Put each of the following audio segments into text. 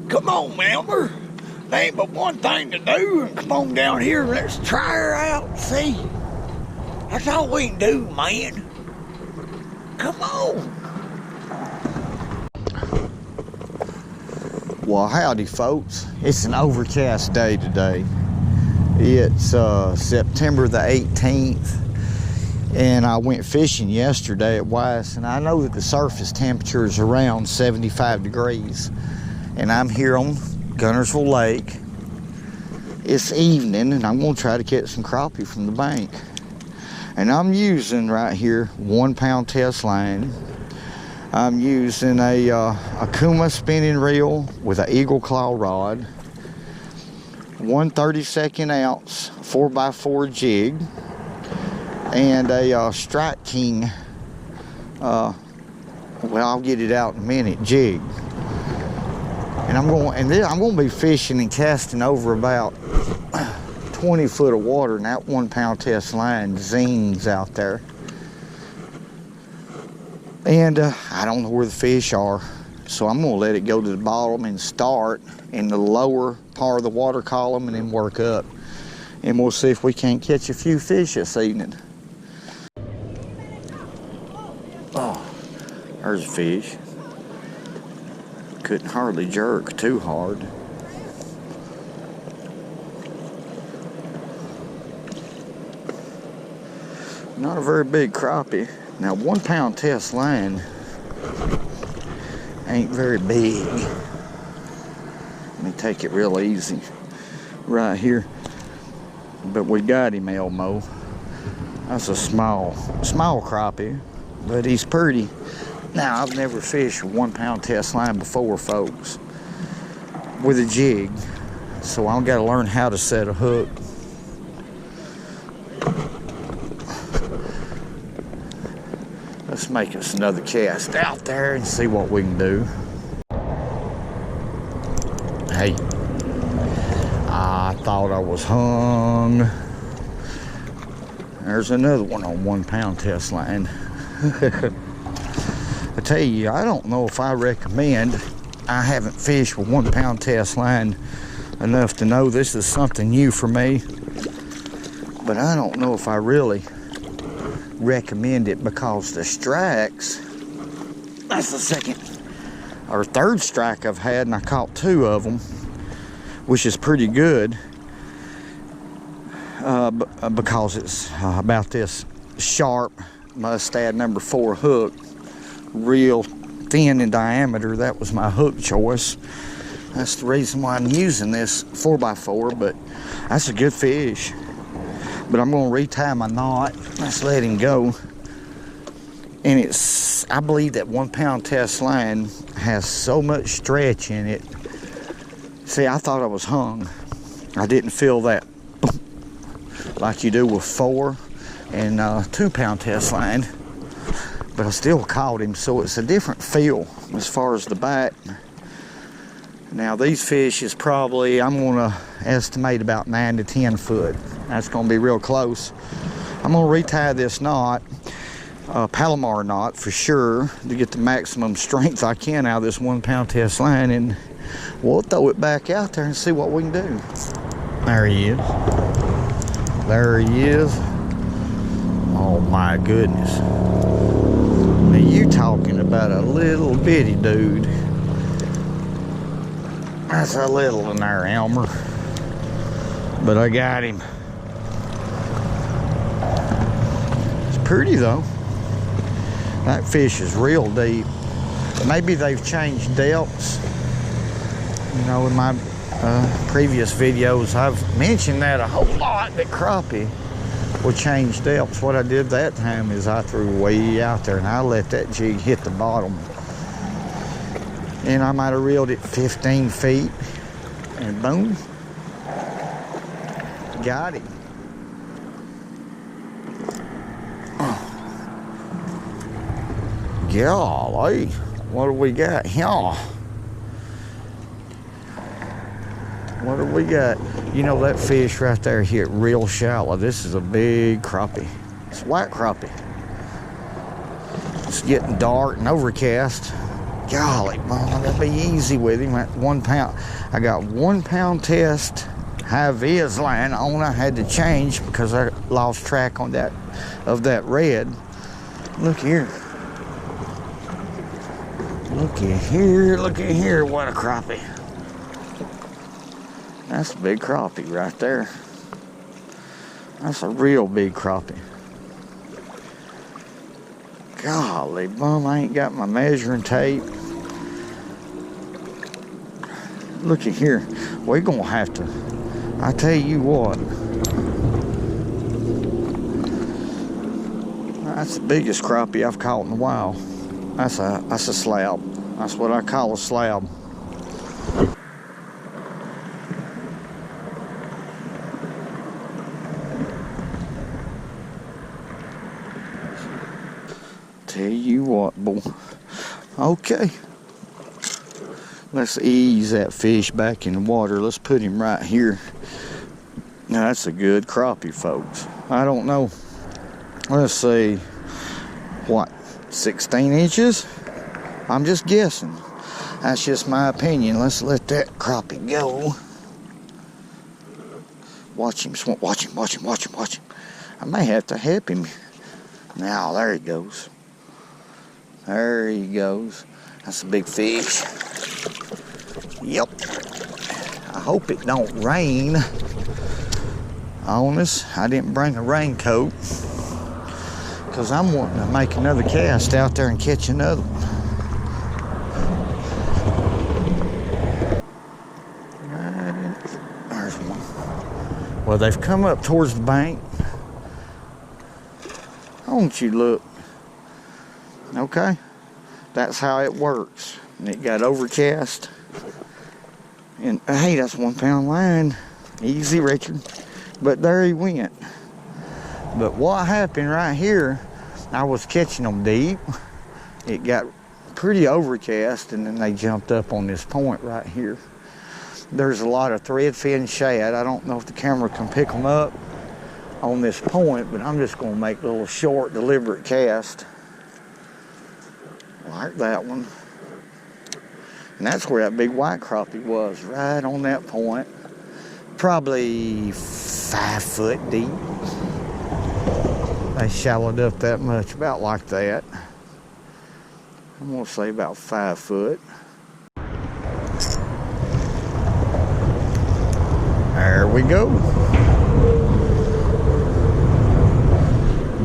Come on, Elmer. There ain't but one thing to do, and come on down here and let's try her out, see? That's all we can do, man. Come on. Well, howdy, folks. It's an overcast day today. It's September the 18th, and I went fishing yesterday at Weiss, and I know that the surface temperature is around 75 degrees, and I'm here on Guntersville Lake. It's evening, and I'm going to try to catch some crappie from the bank. And I'm using right here 1 pound test line. I'm using a Kuma spinning reel with an eagle claw rod, 1 32nd ounce 4x4 jig, and a Strike King, well, I'll get it out in a minute, jig. And I'm going to be fishing and casting over about 20 foot of water, and that 1 pound test line zings out there. And I don't know where the fish are, so I'm going to let it go to the bottom and start in the lower part of the water column and then work up. And we'll see if we can't catch a few fish this evening. Oh, there's a fish. Couldn't hardly jerk too hard. Not a very big crappie. Now, 1 pound test line ain't very big. Let me take it real easy right here. But we got him, Elmo. That's a small crappie, but he's pretty. Now, I've never fished a 1 pound test line before, folks, with a jig. So I've got to learn how to set a hook. Let's make us another cast out there and see what we can do. Hey, I thought I was hung. There's another one on 1 pound test line. I tell you, I don't know if I recommend. I haven't fished with 1 pound test line enough to know this is something new for me. But I don't know if I really recommend it, because the strikes, that's the second or third strike I've had, and I caught 2 of them, which is pretty good, because it's about this sharp Mustad number 4 hook, real thin in diameter. That was my hook choice. That's the reason why I'm using this 4x4, but that's a good fish. But I'm going to retie my knot. Let's let him go. And I believe that 1 pound test line has so much stretch in it. See, I thought I was hung. I didn't feel that like you do with 4 and 2 pound test line. But I still caught him, so it's a different feel as far as the bite. Now, these fish is probably, I'm going to estimate about 9 to 10 foot. That's going to be real close. I'm going to retie this knot, Palomar knot for sure, to get the maximum strength I can out of this 1 pound test line, and we'll throw it back out there and see what we can do. There he is. There he is. Oh my goodness. Now, you talking about a little bitty dude. That's a little one there, Elmer. But I got him. It's pretty though. That fish is real deep. Maybe they've changed depths. You know, in my previous videos, I've mentioned that a whole lot, that crappie will change depths. What I did that time is I threw way out there and I let that jig hit the bottom. And I might have reeled it 15 feet, and boom, got him. Golly, what do we got here? What do we got? You know, that fish right there hit real shallow. This is a big crappie. It's white crappie. It's getting dark and overcast. Golly, Mom, that'd be easy with him at 1 pound. I got 1 pound test, high viz line on. I had to change because I lost track on that of that red. Look here. Look at here, what a crappie. That's a big crappie right there. That's a real big crappie. Golly, bum, I ain't got my measuring tape. Look at here. We're gonna have to, I tell you what. That's the biggest crappie I've caught in a while. That's a slab. That's what I call a slab. Tell you what, boy. Okay. Let's ease that fish back in the water. Let's put him right here. Now that's a good crappie, folks. I don't know. Let's see. What? 16 inches? I'm just guessing. That's just my opinion. Let's let that crappie go. Watch him swim. Watch him. I may have to help him. Now, there he goes. There he goes. That's a big fish. Yep. I hope it don't rain on us. I didn't bring a raincoat because I'm wanting to make another cast out there and catch another one. There's one. Well, they've come up towards the bank. Don't you look? Okay. That's how it works. And it got overcast. And hey, that's 1 pound line. Easy, Richard. But there he went. But what happened right here, I was catching them deep. It got pretty overcast, and then they jumped up on this point right here. There's a lot of threadfin shad. I don't know if the camera can pick them up on this point, but I'm just going to make little short, deliberate cast. Like that one. And that's where that big white crappie was, right on that point. Probably 5 foot deep. They shallowed up that much, about like that. I'm gonna say about 5 foot. There we go.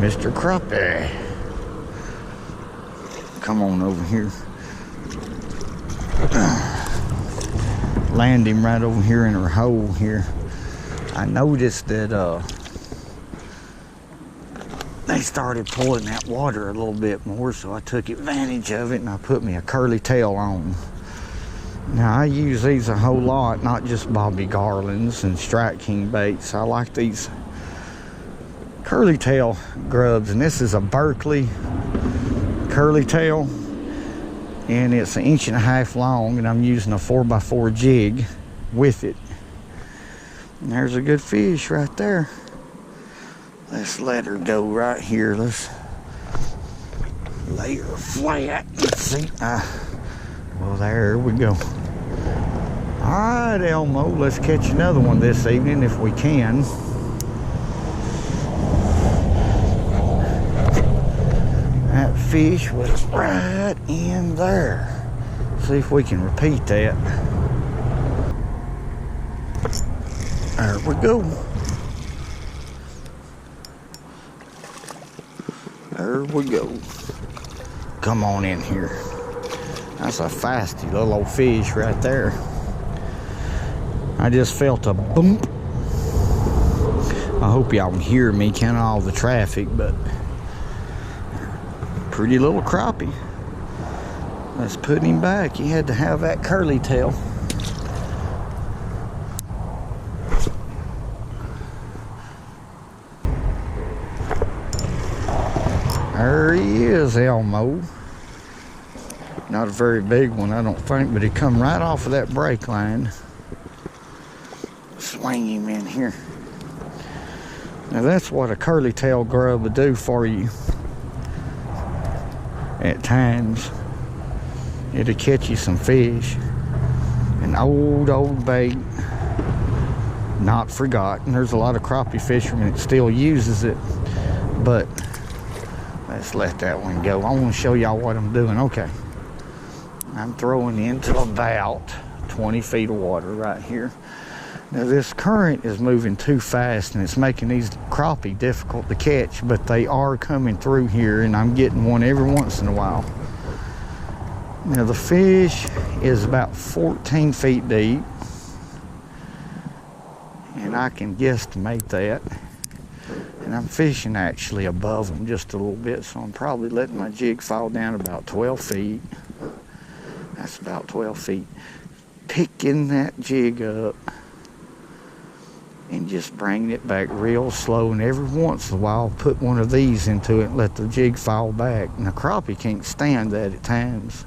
Mr. Crappie. Come on over here. Land him right over here in her hole here. I noticed that they started pulling that water a little bit more, so I took advantage of it and I put me a curly tail on. Now I use these a whole lot, not just Bobby Garlands and Strike King baits. I like these curly tail grubs, and this is a Berkeley curly tail, and it's 1.5 inches long, and I'm using a 4x4 jig with it. And there's a good fish right there. Let's let her go right here. Let's lay her flat. Let's see. Well, there we go. All right, Elmo, let's catch another one this evening if we can. That fish was right in there. See if we can repeat that. There we go. There we go. Come on in here. That's a feisty little old fish right there. I just felt a bump. I hope y'all can hear me, count all the traffic, but pretty little crappie. Let's put him back. He had to have that curly tail. There he is, Elmo. Not a very big one, I don't think, but he come right off of that brake line. Swing him in here. Now that's what a curly tail grub would do for you at times. it'll catch you some fish. An old bait, not forgotten. There's a lot of crappie fishermen that still uses it, but let's let that one go. I want to show y'all what I'm doing. Okay, I'm throwing into about 20 feet of water right here. Now this current is moving too fast and it's making these crappie difficult to catch, but they are coming through here and I'm getting one every once in a while. Now the fish is about 14 feet deep, and I can guesstimate that. And I'm fishing actually above them just a little bit, so I'm probably letting my jig fall down about 12 feet. That's about 12 feet. Picking that jig up and just bringing it back real slow, and every once in a while put one of these into it and let the jig fall back. And the crappie can't stand that at times.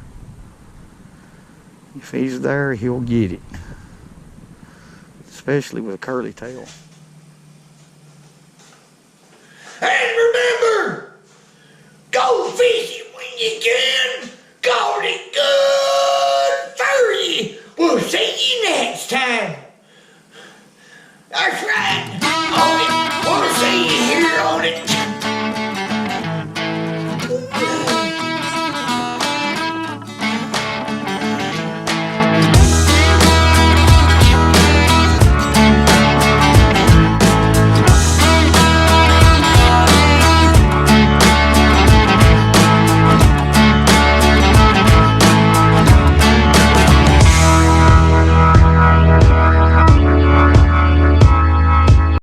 If he's there, he'll get it, especially with a curly tail. And remember, go fishing when you can. Caught it good for you. We'll see you next time.